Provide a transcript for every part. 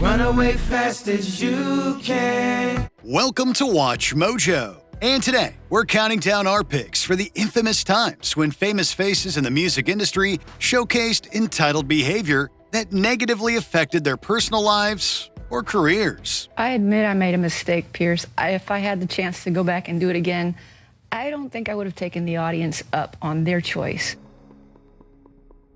Run away fast as you can. Welcome to Watch Mojo. And today, we're counting down our picks for the infamous times when famous faces in the music industry showcased entitled behavior that negatively affected their personal lives or careers. I admit I made a mistake, Pierce. If I had the chance to go back and do it again, I don't think I would have taken the audience up on their choice.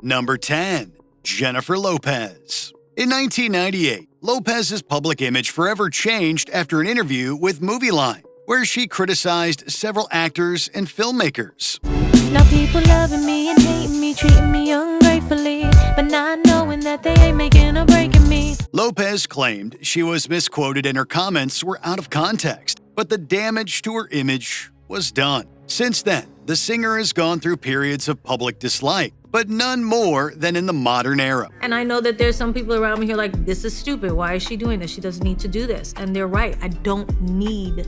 Number 10. Jennifer Lopez. In 1998, Lopez's public image forever changed after an interview with Movie Line, where she criticized several actors and filmmakers. Now people loving me and hating me, treating me ungratefully, but not knowing that they ain't making or breaking me. Lopez claimed she was misquoted and her comments were out of context, but the damage to her image was done. Since then, the singer has gone through periods of public dislike, but none more than in the modern era. And I know that there's some people around me who are like, this is stupid. Why is she doing this? She doesn't need to do this. And they're right. I don't need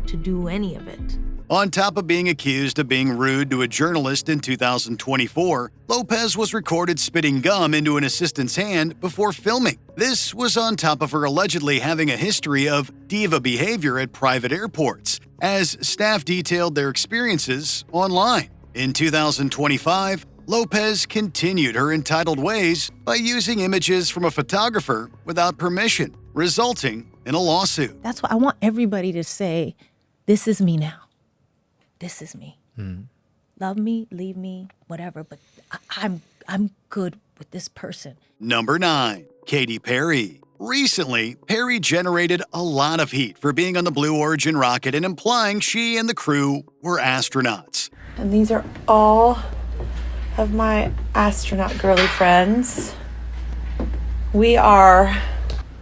to do any of it. On top of being accused of being rude to a journalist in 2024, Lopez was recorded spitting gum into an assistant's hand before filming. This was on top of her allegedly having a history of diva behavior at private airports, as staff detailed their experiences online. In 2025, Lopez continued her entitled ways by using images from a photographer without permission, resulting in a lawsuit. That's why I want everybody to say, this is me now. This is me. Love me, leave me, whatever, but I'm good with this person. Number 9. Katy Perry. Recently, Perry generated a lot of heat for being on the Blue Origin rocket and implying she and the crew were astronauts. And these are all of my astronaut girly friends. We are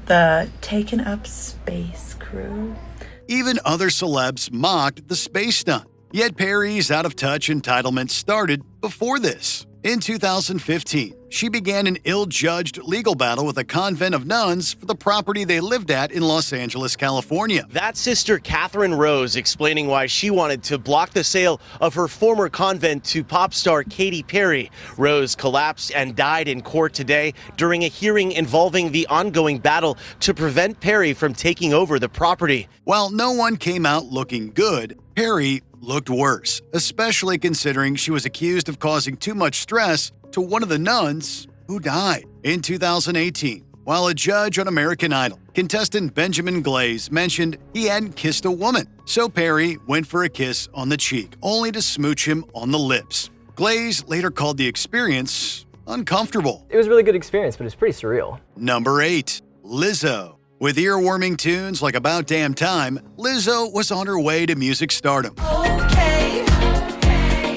the Taken Up Space crew. Even other celebs mocked the space stunt. Yet Perry's out-of-touch entitlement started before this. In 2015, she began an ill-judged legal battle with a convent of nuns for the property they lived at in Los Angeles, California. That's Sister Catherine Rose explaining why she wanted to block the sale of her former convent to pop star Katy Perry. Rose collapsed and died in court today during a hearing involving the ongoing battle to prevent Perry from taking over the property. While no one came out looking good, Perry looked worse, especially considering she was accused of causing too much stress to one of the nuns who died. In 2018, while a judge on American Idol, contestant Benjamin Glaze mentioned he hadn't kissed a woman, so Perry went for a kiss on the cheek, only to smooch him on the lips. Glaze later called the experience uncomfortable. It was a really good experience, but it's pretty surreal. Number 8. Lizzo. With earworming tunes like About Damn Time, Lizzo was on her way to music stardom. Okay,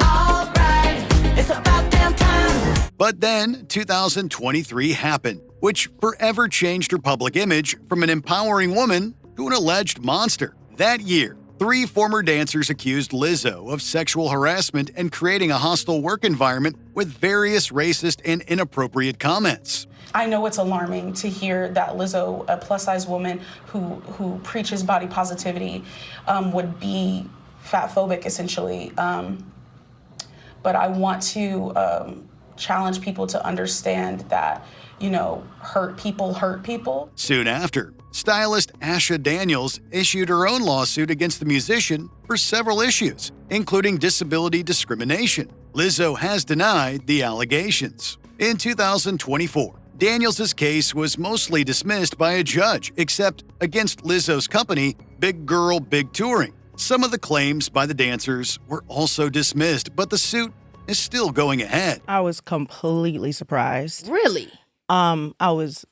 all right, it's about damn time. But then 2023 happened, which forever changed her public image from an empowering woman to an alleged monster. That year, 3 former dancers accused Lizzo of sexual harassment and creating a hostile work environment with various racist and inappropriate comments. I know it's alarming to hear that Lizzo, a plus-size woman who preaches body positivity, would be fat-phobic, essentially. But I want to challenge people to understand that, hurt people. Soon after, stylist Asha Daniels issued her own lawsuit against the musician for several issues, including disability discrimination. Lizzo has denied the allegations. In 2024, Daniels' case was mostly dismissed by a judge, except against Lizzo's company, Big Girl Big Touring. Some of the claims by the dancers were also dismissed, but the suit is still going ahead. I was completely surprised. Really? I was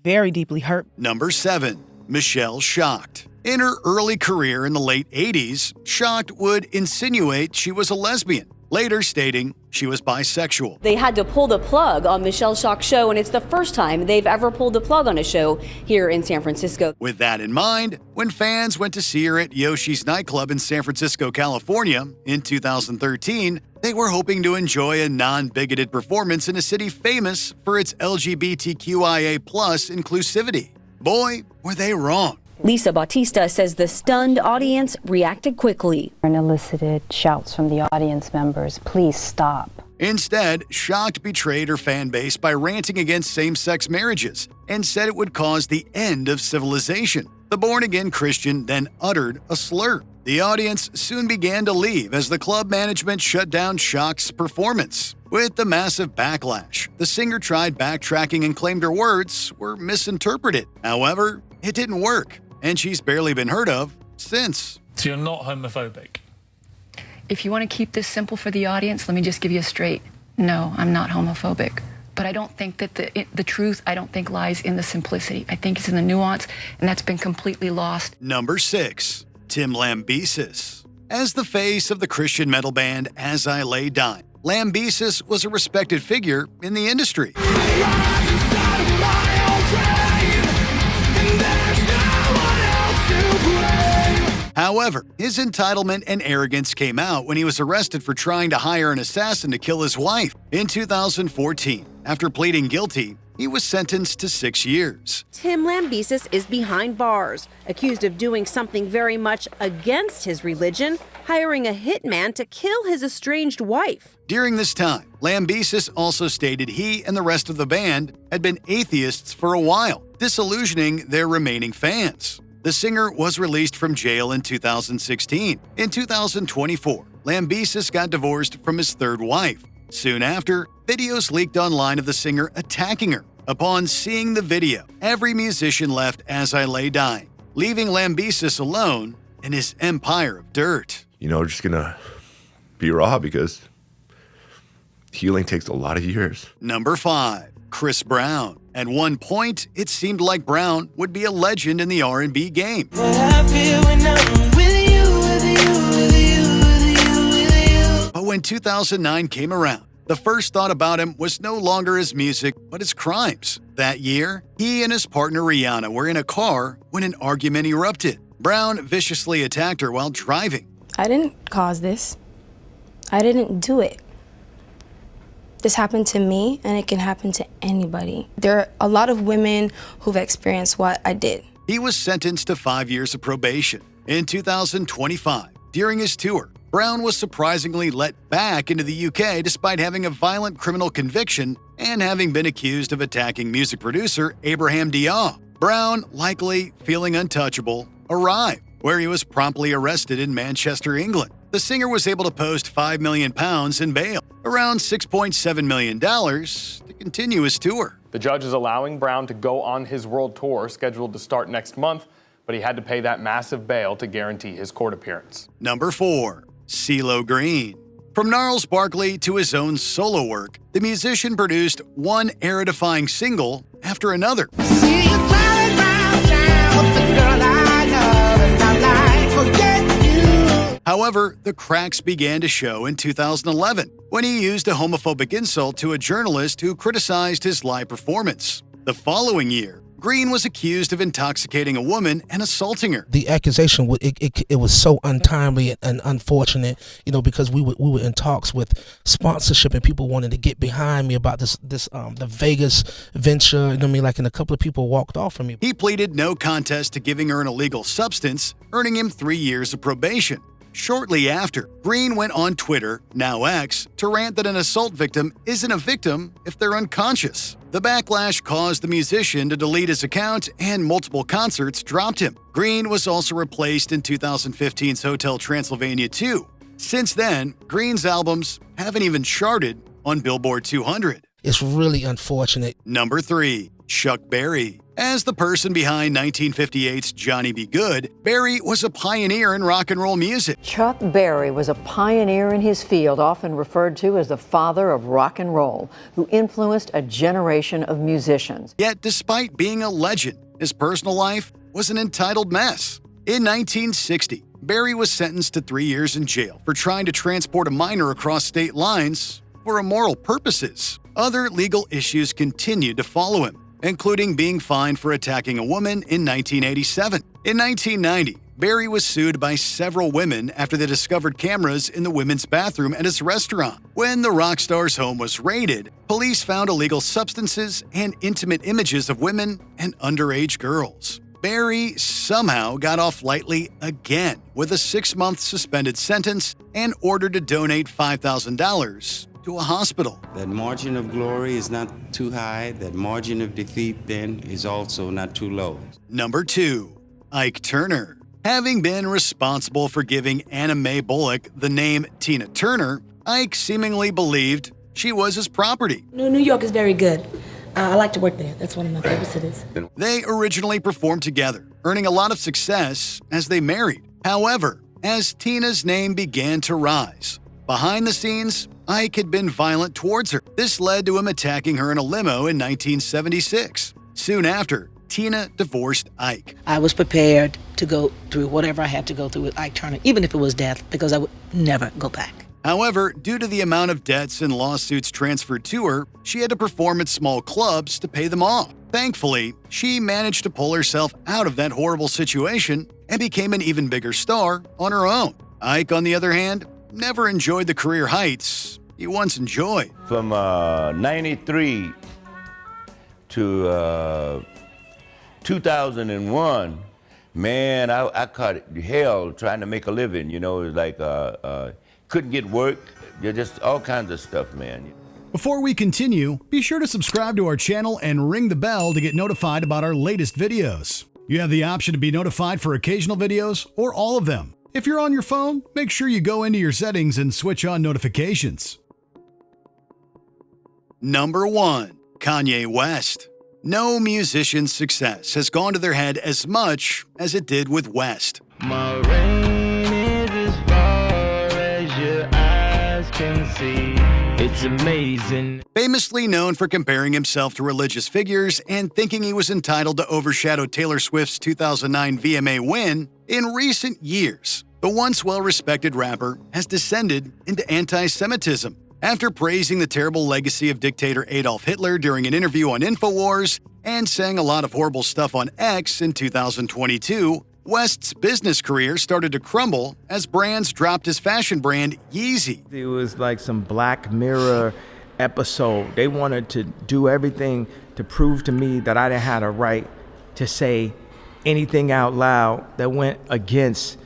very deeply hurt. Number 7. Michelle Shocked. In her early career in the late 80s, Shocked would insinuate she was a lesbian, later stating she was bisexual. They had to pull the plug on Michelle Shock's show, and it's the first time they've ever pulled the plug on a show here in San Francisco. With that in mind, when fans went to see her at Yoshi's nightclub in San Francisco, California in 2013, they were hoping to enjoy a non-bigoted performance in a city famous for its LGBTQIA+ inclusivity. Boy, were they wrong. Lisa Bautista says the stunned audience reacted quickly. And elicited shouts from the audience members, "Please stop." Instead, Shocked betrayed her fan base by ranting against same-sex marriages and said it would cause the end of civilization. The born-again Christian then uttered a slur. The audience soon began to leave as the club management shut down Shock's performance. With the massive backlash, the singer tried backtracking and claimed her words were misinterpreted. However, it didn't work, and she's barely been heard of since. So you're not homophobic? If you want to keep this simple for the audience, let me just give you a straight no, I'm not homophobic. But I don't think that the truth, I don't think, lies in the simplicity. I think it's in the nuance, and that's been completely lost. Number 6. Tim Lambesis. As the face of the Christian metal band As I Lay Dying, Lambesis was a respected figure in the industry. However, his entitlement and arrogance came out when he was arrested for trying to hire an assassin to kill his wife. In 2014, after pleading guilty, he was sentenced to 6 years. Tim Lambesis is behind bars, accused of doing something very much against his religion, hiring a hitman to kill his estranged wife. During this time, Lambesis also stated he and the rest of the band had been atheists for a while, disillusioning their remaining fans. The singer was released from jail in 2016. In 2024, Lambesis got divorced from his third wife. Soon after, videos leaked online of the singer attacking her. Upon seeing the video, every musician left As I Lay Dying, leaving Lambesis alone in his empire of dirt. Just gonna be raw because healing takes a lot of years. Number 5. Chris Brown. At one point, it seemed like Brown would be a legend in the R&B game. But when 2009 came around, the first thought about him was no longer his music, but his crimes. That year, he and his partner Rihanna were in a car when an argument erupted. Brown viciously attacked her while driving. I didn't cause this. I didn't do it. This happened to me, and it can happen to anybody. There are a lot of women who've experienced what I did. He was sentenced to 5 years of probation. In 2025, during his tour, Brown was surprisingly let back into the UK despite having a violent criminal conviction and having been accused of attacking music producer Abraham Diop. Brown, likely feeling untouchable, arrived, where he was promptly arrested in Manchester, England. The singer was able to post £5 million in bail, around $6.7 million, to continue his tour. The judge is allowing Brown to go on his world tour, scheduled to start next month, but he had to pay that massive bail to guarantee his court appearance. Number 4. CeeLo Green. From Gnarls Barkley to his own solo work, the musician produced one era-defying single after another. However, the cracks began to show in 2011 when he used a homophobic insult to a journalist who criticized his live performance. The following year, Green was accused of intoxicating a woman and assaulting her. The accusation, it was so untimely and unfortunate, because we were in talks with sponsorship and people wanted to get behind me about the Vegas venture. And a couple of people walked off from me. He pleaded no contest to giving her an illegal substance, earning him 3 years of probation. Shortly after, Green went on Twitter, now X, to rant that an assault victim isn't a victim if they're unconscious. The backlash caused the musician to delete his account, and multiple concerts dropped him. Green was also replaced in 2015's Hotel Transylvania 2. Since then, Green's albums haven't even charted on Billboard 200. It's really unfortunate. Number 3. Chuck Berry. As the person behind 1958's Johnny B. Good, Berry was a pioneer in rock and roll music. Chuck Berry was a pioneer in his field, often referred to as the father of rock and roll, who influenced a generation of musicians. Yet, despite being a legend, his personal life was an entitled mess. In 1960, Berry was sentenced to 3 years in jail for trying to transport a minor across state lines for immoral purposes. Other legal issues continued to follow him, including being fined for attacking a woman in 1987. In 1990, Berry was sued by several women after they discovered cameras in the women's bathroom at his restaurant. When the rock star's home was raided, police found illegal substances and intimate images of women and underage girls. Barry somehow got off lightly again with a 6-month suspended sentence and ordered to donate $5,000 to a hospital. That margin of glory is not too high. That margin of defeat then is also not too low. Number 2, Ike Turner. Having been responsible for giving Anna Mae Bullock the name Tina Turner, Ike seemingly believed she was his property. New York is very good. I like to work there. That's one of my favorite cities. They originally performed together, earning a lot of success as they married. However, as Tina's name began to rise, behind the scenes, Ike had been violent towards her. This led to him attacking her in a limo in 1976. Soon after, Tina divorced Ike. I was prepared to go through whatever I had to go through with Ike Turner, even if it was death, because I would never go back. However, due to the amount of debts and lawsuits transferred to her, she had to perform at small clubs to pay them off. Thankfully, she managed to pull herself out of that horrible situation and became an even bigger star on her own. Ike, on the other hand, never enjoyed the career heights he once enjoyed. From 93 to 2001, man, I caught hell trying to make a living. You know, it was like couldn't get work. Just all kinds of stuff, man. Before we continue, be sure to subscribe to our channel and ring the bell to get notified about our latest videos. You have the option to be notified for occasional videos or all of them. If you're on your phone, make sure you go into your settings and switch on notifications. Number 1, Kanye West. No musician's success has gone to their head as much as it did with West. My rain is as far as your eyes can see. It's amazing. Famously known for comparing himself to religious figures and thinking he was entitled to overshadow Taylor Swift's 2009 VMA win, in recent years, the once well-respected rapper has descended into anti-Semitism. After praising the terrible legacy of dictator Adolf Hitler during an interview on InfoWars and saying a lot of horrible stuff on X in 2022, West's business career started to crumble as brands dropped his fashion brand Yeezy. It was like some Black Mirror episode. They wanted to do everything to prove to me that I didn't have a right to say anything out loud that went against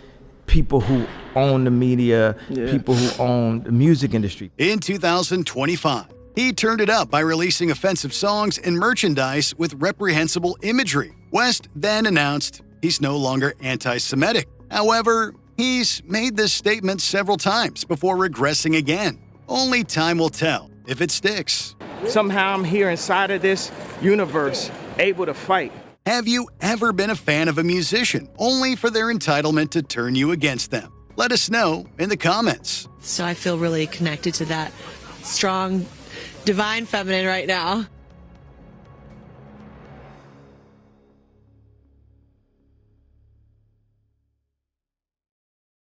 people who own the media, people who own the music industry. In 2025, he turned it up by releasing offensive songs and merchandise with reprehensible imagery. West then announced he's no longer anti-Semitic. However, he's made this statement several times before regressing again. Only time will tell if it sticks. Somehow I'm here inside of this universe, able to fight. Have you ever been a fan of a musician only for their entitlement to turn you against them? Let us know in the comments. So I feel really connected to that strong, divine feminine right now.